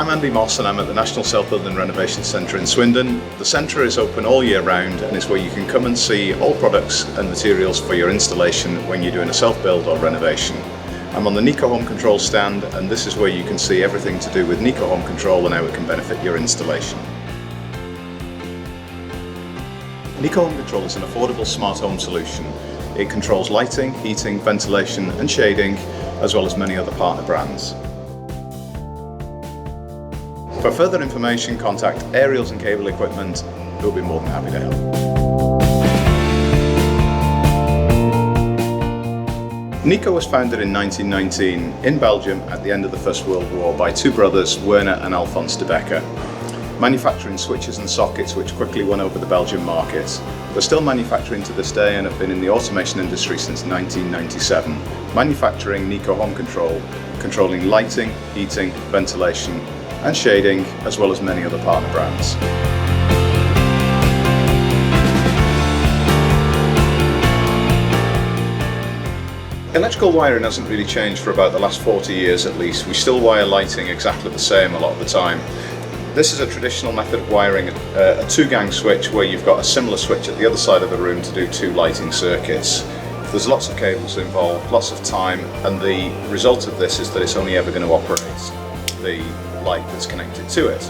I'm Andy Moss and I'm at the National Self-Building Renovation Centre in Swindon. The centre is open all year round and is where you can come and see all products and materials for your installation when you're doing a self-build or renovation. I'm on the Niko Home Control stand, and this is where you can see everything to do with Niko Home Control and how it can benefit your installation. Niko Home Control is an affordable smart home solution. It controls lighting, heating, ventilation and shading, as well as many other partner brands. For further information, contact Aerials and Cable Equipment, who will be more than happy to help. Niko was founded in 1919 in Belgium at the end of the First World War by two brothers, Werner and Alphonse de Becker, manufacturing switches and sockets which quickly won over the Belgian market. They're still manufacturing to this day and have been in the automation industry since 1997, manufacturing Niko Home Control, controlling lighting, heating, ventilation and shading, as well as many other partner brands. Electrical wiring hasn't really changed for about the last 40 years at least. We still wire lighting exactly the same a lot of the time. This is a traditional method of wiring a two-gang switch where you've got a similar switch at the other side of the room to do two lighting circuits. There's lots of cables involved, lots of time, and the result of this is that it's only ever going to operate the light that's connected to it.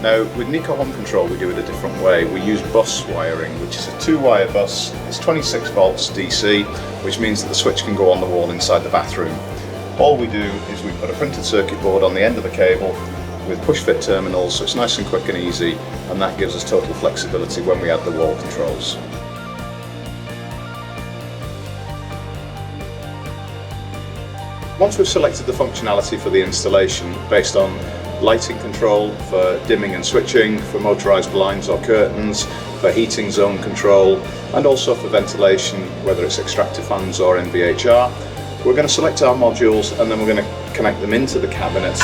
Now with Niko Home Control we do it a different way. We use bus wiring, which is a two-wire bus. It's 26 volts DC, which means that the switch can go on the wall inside the bathroom. All we do is we put a printed circuit board on the end of the cable with push-fit terminals, so it's nice and quick and easy, and that gives us total flexibility when we add the wall controls. Once we've selected the functionality for the installation based on lighting control for dimming and switching, for motorised blinds or curtains, for heating zone control, and also for ventilation, whether it's extractor fans or NVHR, we're going to select our modules and then we're going to connect them into the cabinet.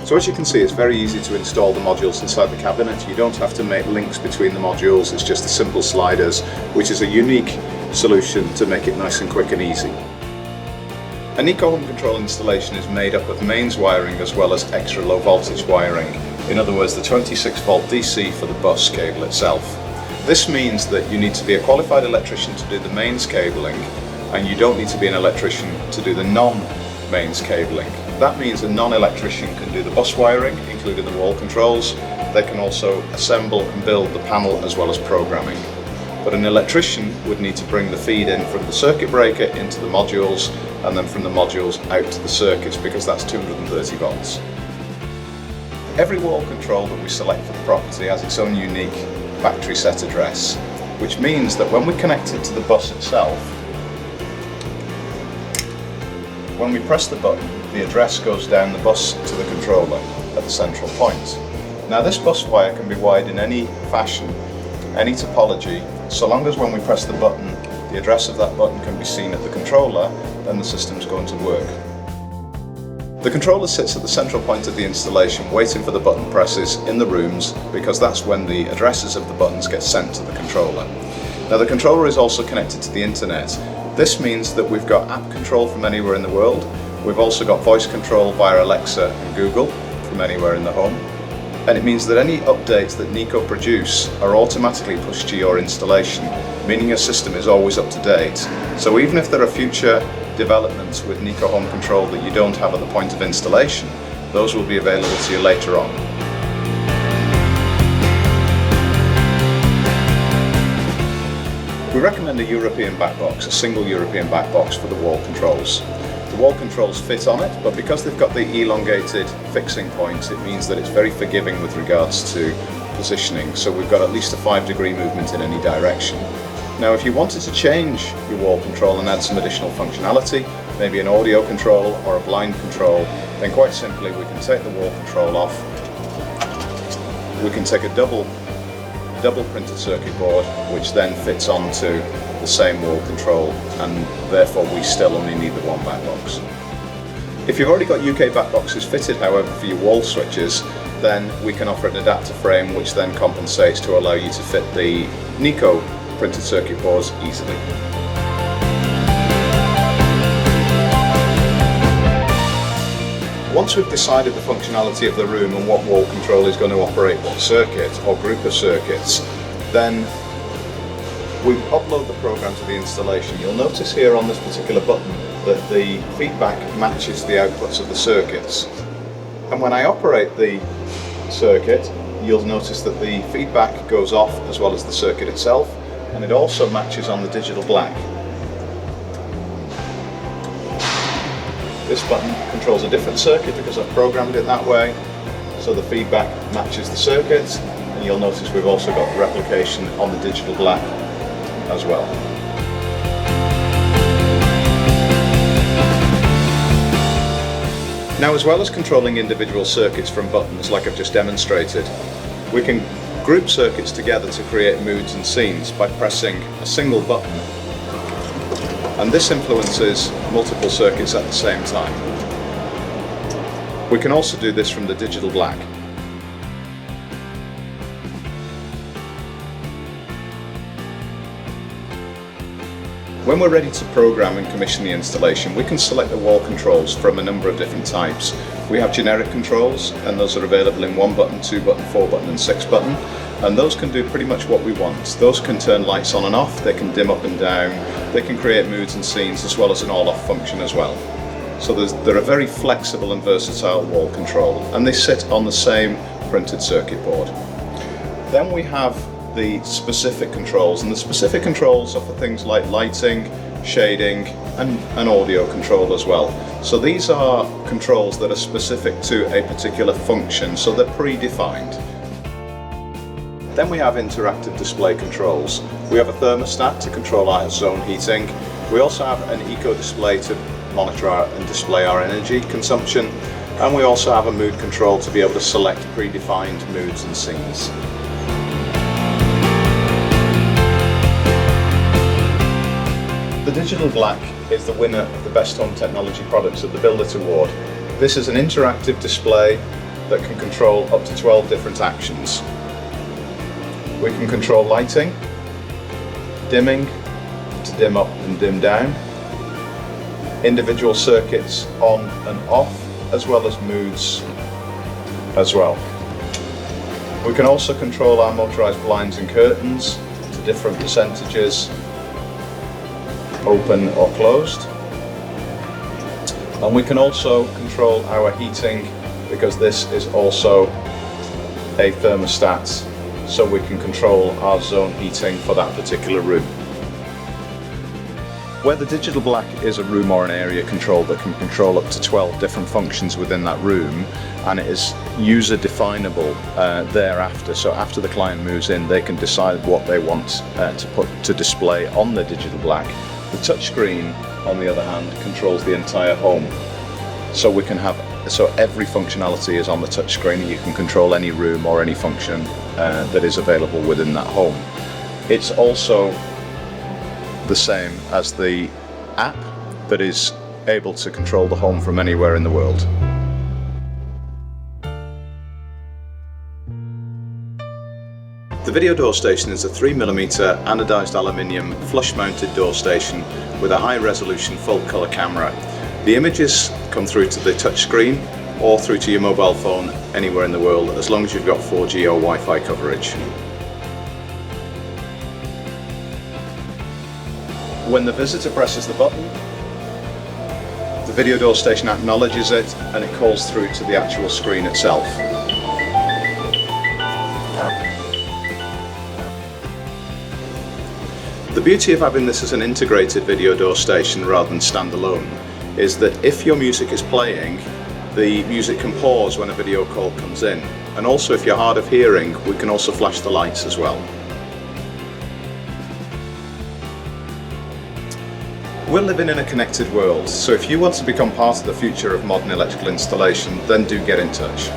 So as you can see, it's very easy to install the modules inside the cabinet. You don't have to make links between the modules, it's just the simple sliders, which is a unique solution to make it nice and quick and easy. A Niko Home Control installation is made up of mains wiring as well as extra low voltage wiring. In other words, the 26 volt DC for the bus cable itself. This means that you need to be a qualified electrician to do the mains cabling, and you don't need to be an electrician to do the non-mains cabling. That means a non-electrician can do the bus wiring, including the wall controls. They can also assemble and build the panel as well as programming. But an electrician would need to bring the feed in from the circuit breaker into the modules, and then from the modules out to the circuits, because that's 230 volts. Every wall control that we select for the property has its own unique factory set address, which means that when we connect it to the bus itself, when we press the button, the address goes down the bus to the controller at the central point. Now this bus wire can be wired in any fashion, any topology, so long as when we press the button, the address of that button can be seen at the controller, then the system's going to work. The controller sits at the central point of the installation waiting for the button presses in the rooms, because that's when the addresses of the buttons get sent to the controller. Now the controller is also connected to the internet. This means that we've got app control from anywhere in the world. We've also got voice control via Alexa and Google from anywhere in the home. And it means that any updates that Niko produce are automatically pushed to your installation, meaning your system is always up to date. So even if there are future developments with Niko Home Control that you don't have at the point of installation, those will be available to you later on. We recommend a European back box, a single European back box for the wall controls. The wall controls fit on it, but because they've got the elongated fixing point, it means that it's very forgiving with regards to positioning. So we've got at least a 5-degree movement in any direction. Now if you wanted to change your wall control and add some additional functionality, maybe an audio control or a blind control, then quite simply we can take the wall control off. We can take a double printed circuit board, which then fits onto the same wall control, and therefore we still only need the one back box. If you've already got UK back boxes fitted, however, for your wall switches, then we can offer an adapter frame which then compensates to allow you to fit the Niko printed circuit boards easily. Once we've decided the functionality of the room and what wall control is going to operate what circuit or group of circuits, then we upload the program to the installation. You'll notice here on this particular button that the feedback matches the outputs of the circuits. And when I operate the circuit, you'll notice that the feedback goes off as well as the circuit itself, and it also matches on the digital black. This button controls a different circuit because I've programmed it that way, so the feedback matches the circuits, and you'll notice we've also got replication on the digital black as well. Now, as well as controlling individual circuits from buttons like I've just demonstrated, we can group circuits together to create moods and scenes by pressing a single button, and this influences multiple circuits at the same time. We can also do this from the digital black. When we're ready to program and commission the installation, we can select the wall controls from a number of different types. We have generic controls, and those are available in 1 button, 2 button, 4 button and 6 button, and those can do pretty much what we want. Those can turn lights on and off, they can dim up and down, they can create moods and scenes, as well as an all-off function as well. So they're a very flexible and versatile wall control, and they sit on the same printed circuit board. Then we have the specific controls, and the specific controls are for things like lighting, shading and audio control as well. So these are controls that are specific to a particular function, so they're predefined. Then we have interactive display controls. We have a thermostat to control our zone heating. We also have an eco display to monitor and display our energy consumption, and we also have a mood control to be able to select predefined moods and scenes. The Digital Black is the winner of the Best Home Technology Products at the Build It Award. This is an interactive display that can control up to 12 different actions. We can control lighting, dimming, to dim up and dim down, individual circuits on and off, as well as moods as well. We can also control our motorized blinds and curtains to different percentages, open or closed, and we can also control our heating, because this is also a thermostat, so we can control our zone heating for that particular room. Where the Digital Black is a room or an area control that can control up to 12 different functions within that room, and it is user definable thereafter, so after the client moves in they can decide what they want to display on the Digital Black. The touchscreen, on the other hand, controls the entire home. So every functionality is on the touchscreen, and you can control any room or any function that is available within that home. It's also the same as the app that is able to control the home from anywhere in the world. The video door station is a 3mm anodized aluminium flush mounted door station with a high resolution full colour camera. The images come through to the touchscreen or through to your mobile phone anywhere in the world, as long as you've got 4G or Wi-Fi coverage. When the visitor presses the button, the video door station acknowledges it and it calls through to the actual screen itself. The beauty of having this as an integrated video door station rather than standalone is that if your music is playing, the music can pause when a video call comes in. And also, if you're hard of hearing, we can also flash the lights as well. We're living in a connected world, so if you want to become part of the future of modern electrical installation, then do get in touch.